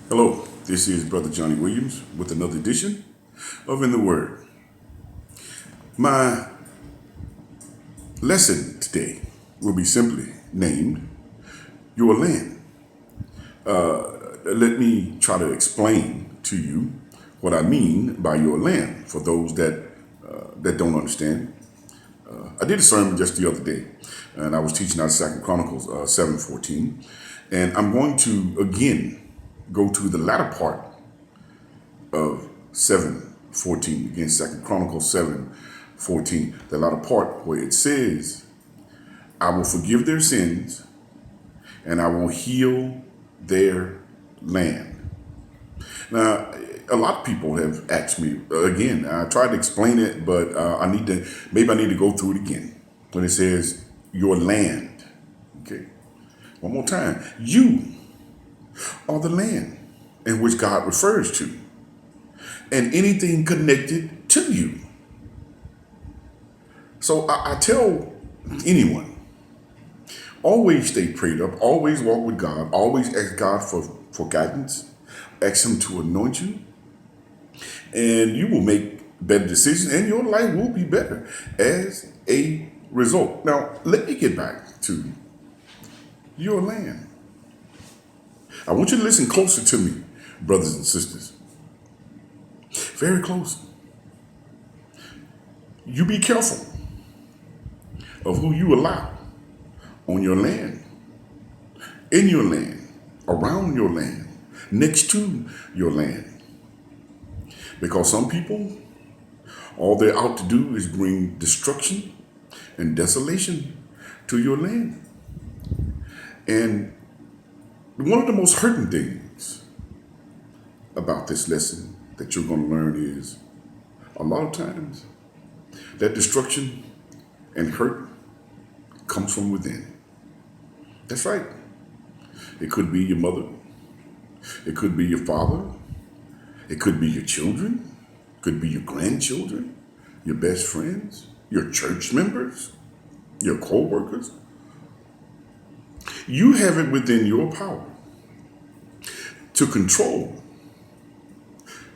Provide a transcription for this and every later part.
Hello, this is Brother Johnny Williams with another edition of In the Word. My lesson today will be simply named Your Land. Let me try to explain to you what I mean by your land for those that don't understand. I did a sermon just the other day, and I was teaching out of Second Chronicles 7:14, and I'm going to again go to the latter part of 7:14, again, Second Chronicles 7:14, the latter part where it says, I will forgive their sins and I will heal their land. Now, a lot of people have asked me, again, I tried to explain it, but maybe I need to go through it again. When it says, your land, okay? One more time. You are the land in which God refers to, and anything connected to you. So I tell anyone, always stay prayed up, always walk with God, always ask God for guidance, ask Him to anoint you, and you will make better decisions and your life will be better as a result. Now, let me get back to your land. I want you to listen closer to me, brothers and sisters. Very close. You be careful of who you allow on your land, in your land, around your land, next to your land. Because some people, all they're out to do is bring destruction and desolation to your land. And one of the most hurting things about this lesson that you're going to learn is a lot of times that destruction and hurt comes from within. That's right. It could be your mother. It could be your father. It could be your children. It could be your grandchildren, your best friends, your church members, your co-workers. You have it within your power to control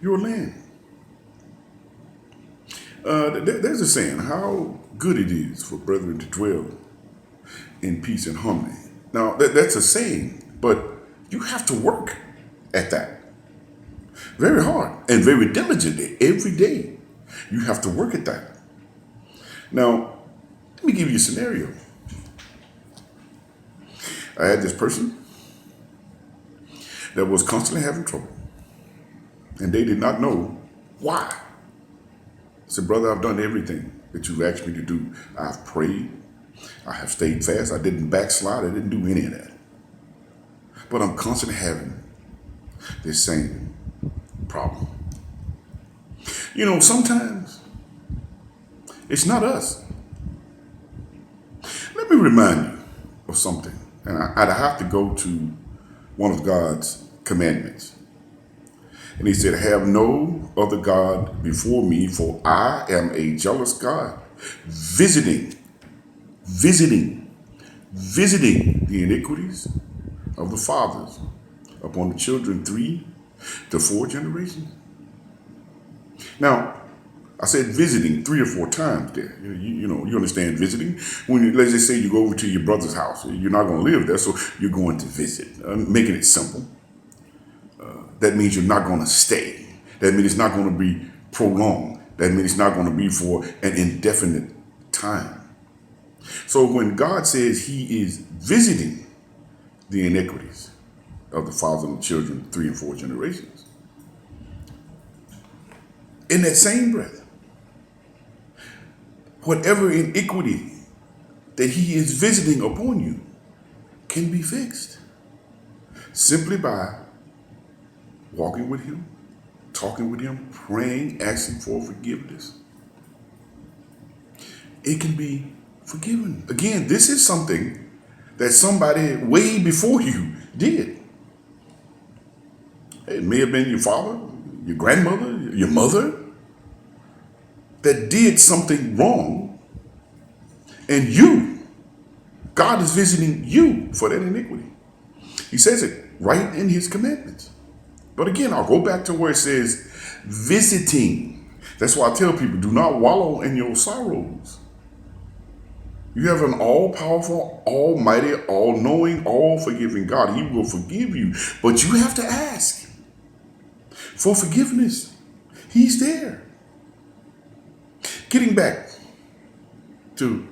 your land. There's a saying, how good it is for brethren to dwell in peace and harmony. Now, that's a saying, but you have to work at that very hard and very diligently every day. You have to work at that. Now, let me give you a scenario. I had this person that was constantly having trouble, and they did not know why. I said, brother, I've done everything that you've asked me to do. I've prayed. I have stayed fast. I didn't backslide. I didn't do any of that. But I'm constantly having this same problem. You know, sometimes it's not us. Let me remind you of something. And I'd have to go to one of God's commandments. And He said, have no other God before me, for I am a jealous God, visiting the iniquities of the fathers upon the children 3 to 4 generations. Now, I said visiting 3 or 4 times there. You understand visiting. Let's just say you go over to your brother's house. You're not going to live there, so you're going to visit. Making it simple. That means you're not going to stay. That means it's not going to be prolonged. That means it's not going to be for an indefinite time. So when God says He is visiting the iniquities of the fathers and the children 3 and 4 generations, in that same breath, whatever iniquity that He is visiting upon you can be fixed simply by walking with Him, talking with Him, praying, asking for forgiveness. It can be forgiven. Again, this is something that somebody way before you did. It may have been your father, your grandmother, your mother that did something wrong, and God is visiting you for that iniquity. He says it right in His commandments. But again, I'll go back to where it says visiting. That's why I tell people, do not wallow in your sorrows. You have an all-powerful, almighty, all-knowing, all-forgiving God. He will forgive you, but you have to ask for forgiveness. He's there. Getting back to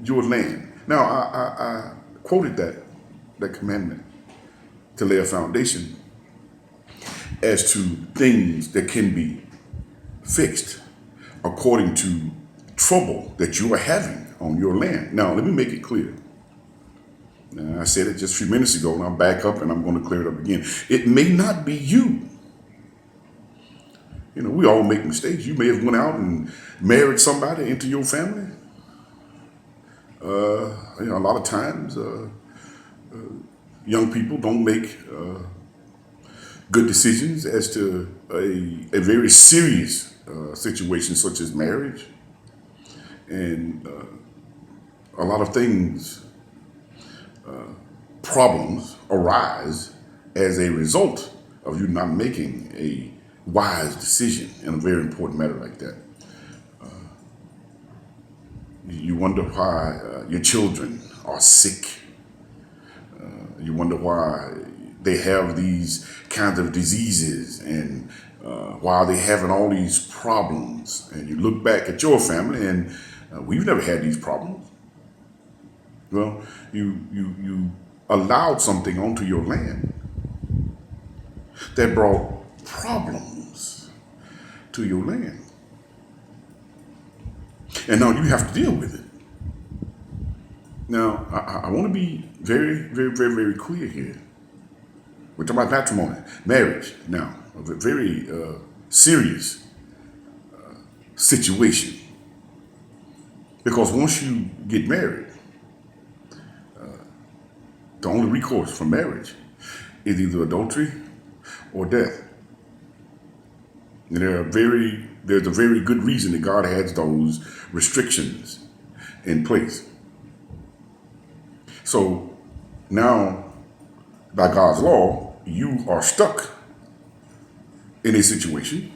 your land. Now, I quoted that commandment to lay a foundation as to things that can be fixed according to trouble that you are having on your land. Now, let me make it clear. Now, I said it just a few minutes ago, and I'll back up and I'm going to clear it up again. It may not be you. You know, we all make mistakes. You may have went out and married somebody into your family. A lot of times, young people don't make good decisions as to a very serious situation such as marriage. And a lot of things, problems arise as a result of you not making a wise decision in a very important matter like that. You wonder why your children are sick. You wonder why they have these kinds of diseases and why they're having all these problems. And you look back at your family and we've never had these problems. Well, you allowed something onto your land that brought problems to your land. And now you have to deal with it. Now, I want to be very, very, very, very clear here. We're talking about matrimony, marriage now, a very serious situation. Because once you get married, the only recourse for marriage is either adultery or death. And there's a very good reason that God has those restrictions in place. So now, by God's law, you are stuck in a situation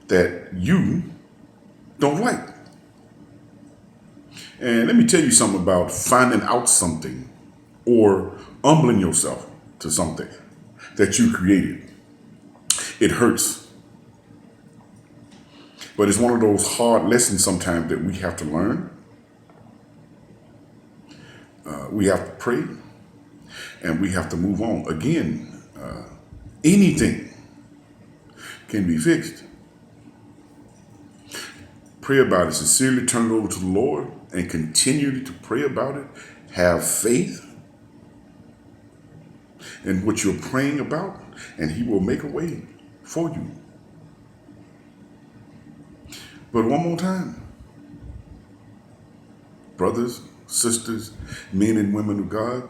that you don't like. And let me tell you something about finding out something or humbling yourself to something that you created. It hurts. But it's one of those hard lessons sometimes that we have to learn. We have to pray and we have to move on. Again, anything can be fixed. Pray about it. Sincerely turn it over to the Lord and continue to pray about it. Have faith in what you're praying about, and He will make a way for you. But one more time, brothers, sisters, men and women of God,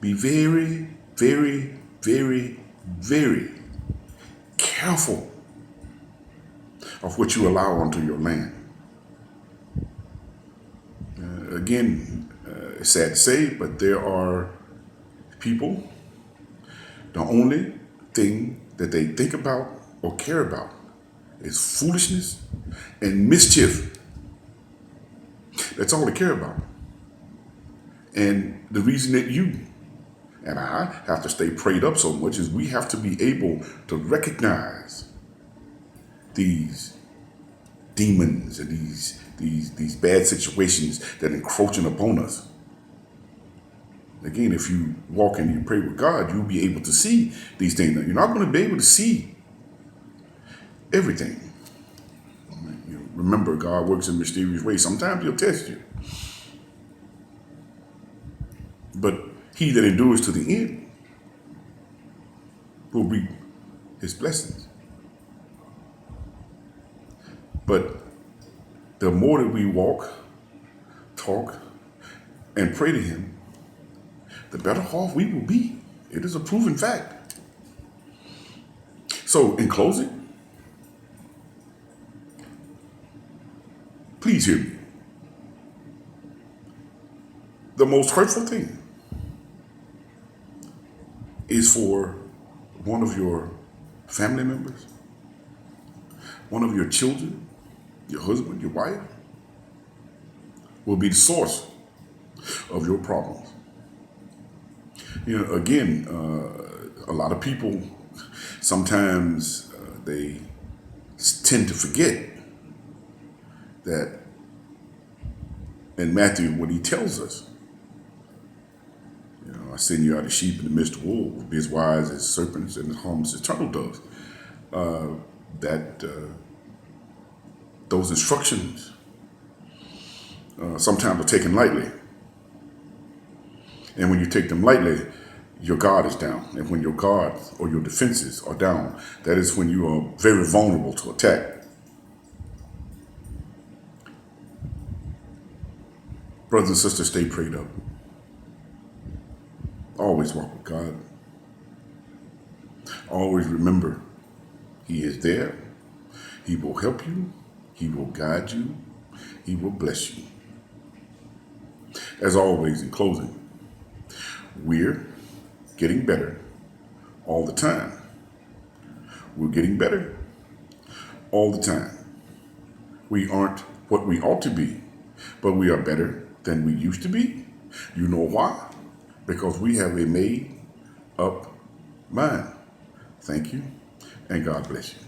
be very, very, very, very careful of what you allow onto your land. Again, it's sad to say, but there are people, the only thing that they think about or care about is foolishness and mischief. That's all they care about. And the reason that you and I have to stay prayed up so much is we have to be able to recognize these demons and these bad situations that are encroaching upon us. Again, if you walk and you pray with God, you'll be able to see these things. Now, you're not going to be able to see everything. Remember, God works in mysterious ways. Sometimes He'll test you. But he that endures to the end will reap His blessings. But the more that we walk, talk, and pray to Him, the better off we will be. It is a proven fact. So, in closing, please hear me. The most hurtful thing is for one of your family members, one of your children, your husband, your wife, will be the source of your problems. You know, again, a lot of people sometimes they tend to forget that in Matthew, what he tells us, you know, I send you out as sheep in the midst of wolves, be as wise as serpents and as harmless as turtle doves. That those instructions sometimes are taken lightly. And when you take them lightly, your guard is down. And when your guard or your defenses are down, that is when you are very vulnerable to attack. Brothers and sisters, stay prayed up. Always walk with God. Always remember, He is there. He will help you. He will guide you. He will bless you. As always, in closing, we're getting better all the time. We're getting better all the time. We aren't what we ought to be, but we are better than we used to be. You know why? Because we have a made up mind. Thank you, and God bless you.